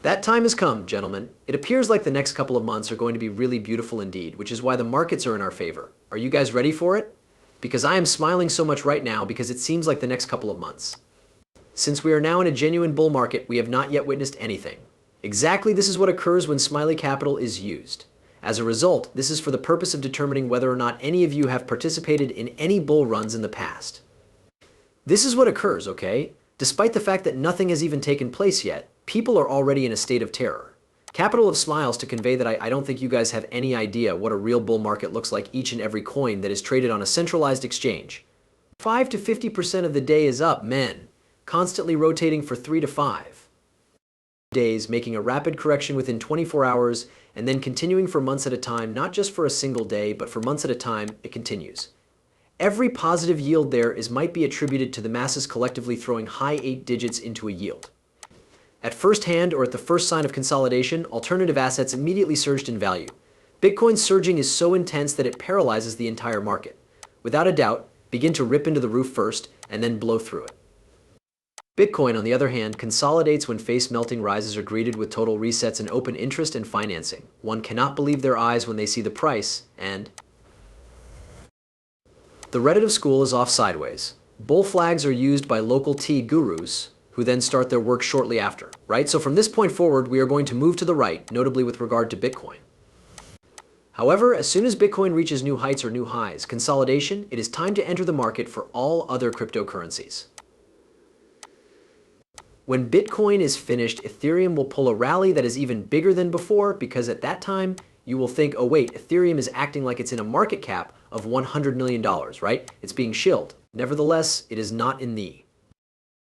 That time has come, gentlemen. It appears like the next couple of months are going to be really beautiful indeed, which is why the markets are in our favor. Are you guys ready for it? Because I am smiling so much right now because it seems like the next couple of months. Since we are now in a genuine bull market, we have not yet witnessed anything. Exactly this is what occurs when Smiley Capital is used. As a result, this is for the purpose of determining whether or not any of you have participated in any bull runs in the past. This is what occurs, okay? Despite the fact that nothing has even taken place yet, people are already in a state of terror. Capital of smiles to convey that I don't think you guys have any idea what a real bull market looks like each and every coin that is traded on a centralized exchange. 5 to 50% of the day is up, men, constantly rotating for 3 to 5 days, making a rapid correction within 24 hours, and then continuing for months at a time, not just for a single day, but for months at a time, it continues. Every positive yield there might be attributed to the masses collectively throwing high 8 digits into a yield. At first hand or at the first sign of consolidation, alternative assets immediately surged in value. Bitcoin's surging is so intense that it paralyzes the entire market. Without a doubt, begin to rip into the roof first and then blow through it. Bitcoin, on the other hand, consolidates when face-melting rises are greeted with total resets in open interest and financing. One cannot believe their eyes when they see the price, and the Reddit of school is off sideways. Bull flags are used by local tea gurus, who then start their work shortly after, right? So from this point forward, we are going to move to the right, notably with regard to Bitcoin. However, as soon as Bitcoin reaches new heights or new highs, consolidation, it is time to enter the market for all other cryptocurrencies. When Bitcoin is finished, Ethereum will pull a rally that is even bigger than before because at that time, you will think, oh wait, Ethereum is acting like it's in a market cap of $100 million, right? It's being shilled. Nevertheless, it is not in the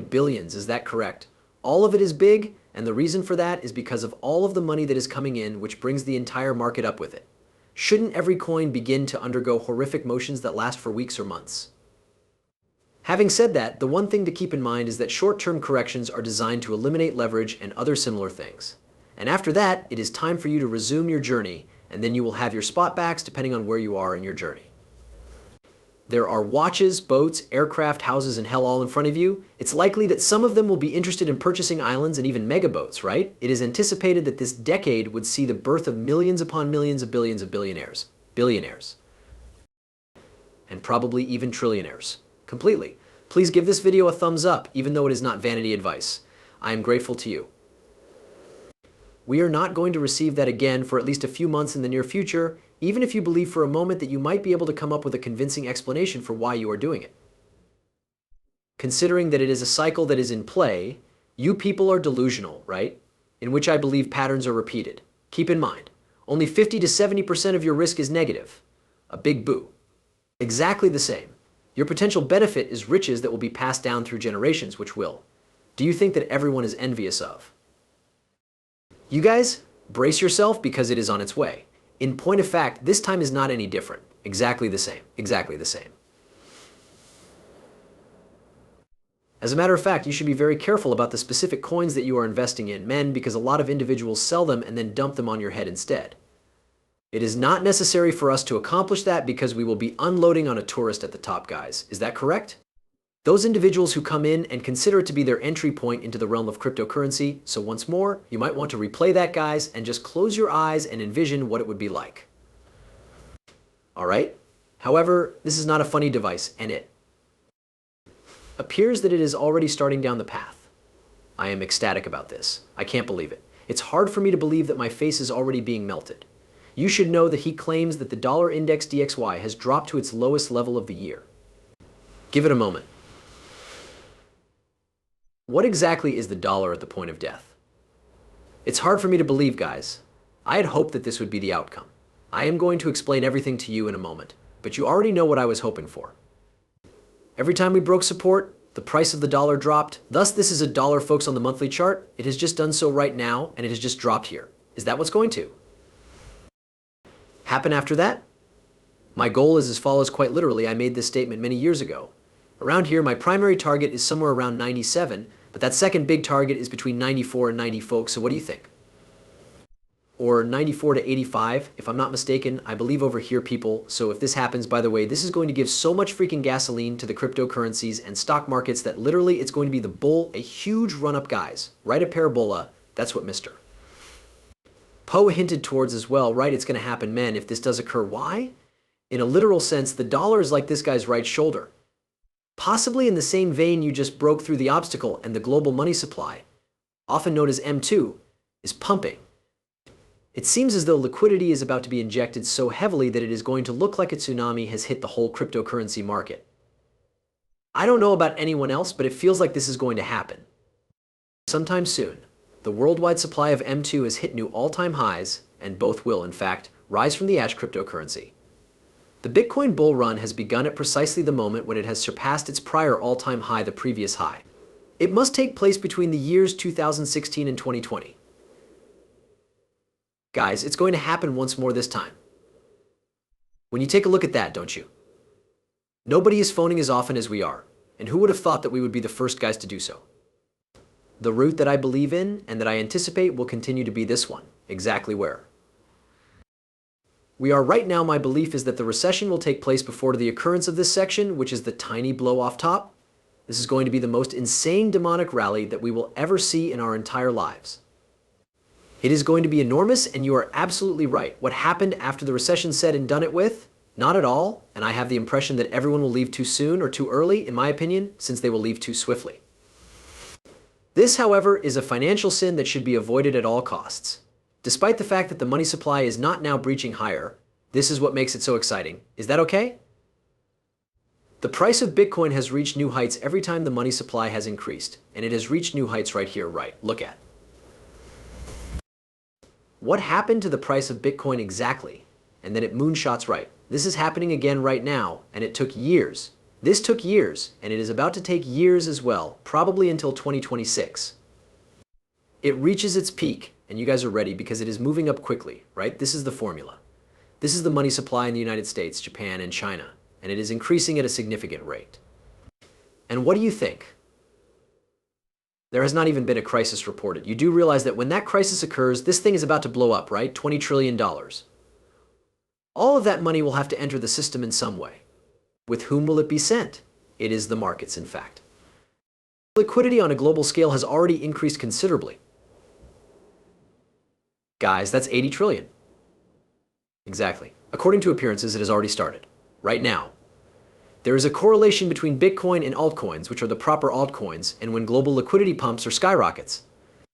billions, is that correct? All of it is big, and the reason for that is because of all of the money that is coming in, which brings the entire market up with it. Shouldn't every coin begin to undergo horrific motions that last for weeks or months? Having said that, the one thing to keep in mind is that short-term corrections are designed to eliminate leverage and other similar things. And after that, it is time for you to resume your journey, and then you will have your spot backs depending on where you are in your journey. There are watches, boats, aircraft, houses, and hell all in front of you. It's likely that some of them will be interested in purchasing islands and even megaboats, right? It is anticipated that this decade would see the birth of millions upon millions of billions of billionaires, and probably even trillionaires. Completely. Please give this video a thumbs up, even though it is not vanity advice. I am grateful to you. We are not going to receive that again for at least a few months in the near future, even if you believe for a moment that you might be able to come up with a convincing explanation for why you are doing it. Considering that it is a cycle that is in play, you people are delusional, right? In which I believe patterns are repeated. Keep in mind, only 50 to 70% of your risk is negative. A big boo. Exactly the same. Your potential benefit is riches that will be passed down through generations, which will. Do you think that everyone is envious of? You guys, brace yourself because it is on its way. In point of fact, this time is not any different. Exactly the same. Exactly the same. As a matter of fact, you should be very careful about the specific coins that you are investing in, men, because a lot of individuals sell them and then dump them on your head instead. It is not necessary for us to accomplish that because we will be unloading on a tourist at the top, guys. Is that correct? Those individuals who come in and consider it to be their entry point into the realm of cryptocurrency, so once more, you might want to replay that, guys, and just close your eyes and envision what it would be like. Alright? However, this is not a funny device, and it appears that it is already starting down the path. I am ecstatic about this. I can't believe it. It's hard for me to believe that my face is already being melted. You should know that he claims that the dollar index DXY has dropped to its lowest level of the year. Give it a moment. What exactly is the dollar at the point of death? It's hard for me to believe, guys. I had hoped that this would be the outcome. I am going to explain everything to you in a moment, but you already know what I was hoping for. Every time we broke support, the price of the dollar dropped. Thus, this is a dollar, folks, on the monthly chart. It has just done so right now, and it has just dropped here. Is that what's going to happen after that? My goal is as follows. Quite literally, I made this statement many years ago. Around here, my primary target is somewhere around 97, but that second big target is between 94 and 90, folks, so what do you think? Or 94 to 85, if I'm not mistaken, I believe over here, people. So if this happens, by the way, this is going to give so much freaking gasoline to the cryptocurrencies and stock markets that literally it's going to be the bull, a huge run-up, guys. Right, a parabola, that's what Mr. Poe hinted towards as well, right? It's going to happen, men, if this does occur. Why? In a literal sense, the dollar is like this guy's right shoulder. Possibly in the same vein you just broke through the obstacle and the global money supply, often known as M2, is pumping. It seems as though liquidity is about to be injected so heavily that it is going to look like a tsunami has hit the whole cryptocurrency market. I don't know about anyone else, but it feels like this is going to happen. Sometime soon, the worldwide supply of M2 has hit new all-time highs, and both will, in fact, rise from the ash cryptocurrency. The Bitcoin bull run has begun at precisely the moment when it has surpassed its prior all-time high, the previous high. It must take place between the years 2016 and 2020. Guys, it's going to happen once more this time. When you take a look at that, don't you? Nobody is phoning as often as we are, and who would have thought that we would be the first guys to do so? The route that I believe in and that I anticipate will continue to be this one. Exactly where? We are right now. My belief is that the recession will take place before the occurrence of this section, which is the tiny blow off top. This is going to be the most insane demonic rally that we will ever see in our entire lives. It is going to be enormous, and you are absolutely right. What happened after the recession said and done it with? Not at all, and I have the impression that everyone will leave too soon or too early, in my opinion, since they will leave too swiftly. This, however, is a financial sin that should be avoided at all costs. Despite the fact that the money supply is not now breaching higher, this is what makes it so exciting. Is that okay? The price of Bitcoin has reached new heights every time the money supply has increased, and it has reached new heights right here, right? Look at. What happened to the price of Bitcoin exactly? And then it moonshots right. This is happening again right now, and it took years. This took years, and it is about to take years as well, probably until 2026. It reaches its peak, and you guys are ready because it is moving up quickly, right? This is the formula. This is the money supply in the United States, Japan, and China, and it is increasing at a significant rate. And what do you think? There has not even been a crisis reported. You do realize that when that crisis occurs, this thing is about to blow up, right? $20 trillion. All of that money will have to enter the system in some way. With whom will it be sent? It is the markets, in fact. Liquidity on a global scale has already increased considerably. Guys, that's 80 trillion. Exactly. According to appearances, it has already started. Right now. There is a correlation between Bitcoin and altcoins, which are the proper altcoins, and when global liquidity pumps or skyrockets.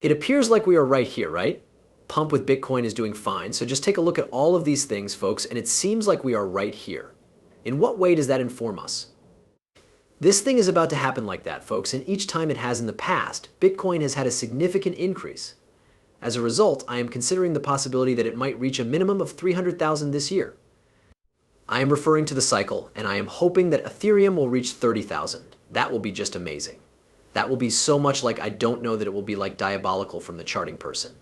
It appears like we are right here, right? Pump with Bitcoin is doing fine, so just take a look at all of these things, folks, and it seems like we are right here. In what way does that inform us? This thing is about to happen like that, folks, and each time it has in the past, Bitcoin has had a significant increase. As a result, I am considering the possibility that it might reach a minimum of 300,000 this year. I am referring to the cycle, and I am hoping that Ethereum will reach 30,000. That will be just amazing. That will be so much like I don't know that it will be like diabolical from the charting person.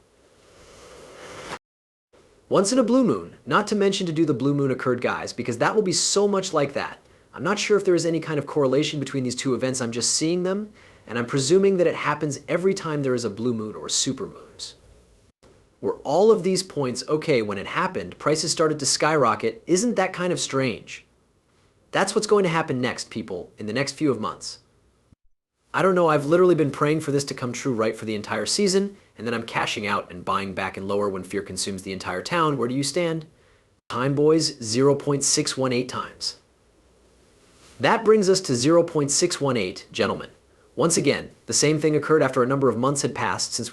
Once in a blue moon, not to mention to do the blue moon occurred, guys, because that will be so much like that. I'm not sure if there is any kind of correlation between these two events. I'm just seeing them, and I'm presuming that it happens every time there is a blue moon or super moons. Were all of these points okay when it happened, prices started to skyrocket? Isn't that kind of strange? That's what's going to happen next, people, in the next few of months. I don't know, I've literally been praying for this to come true right for the entire season, and then I'm cashing out and buying back and lower when fear consumes the entire town. Where do you stand? Time, boys, 0.618 times. That brings us to 0.618, gentlemen. Once again, the same thing occurred after a number of months had passed since we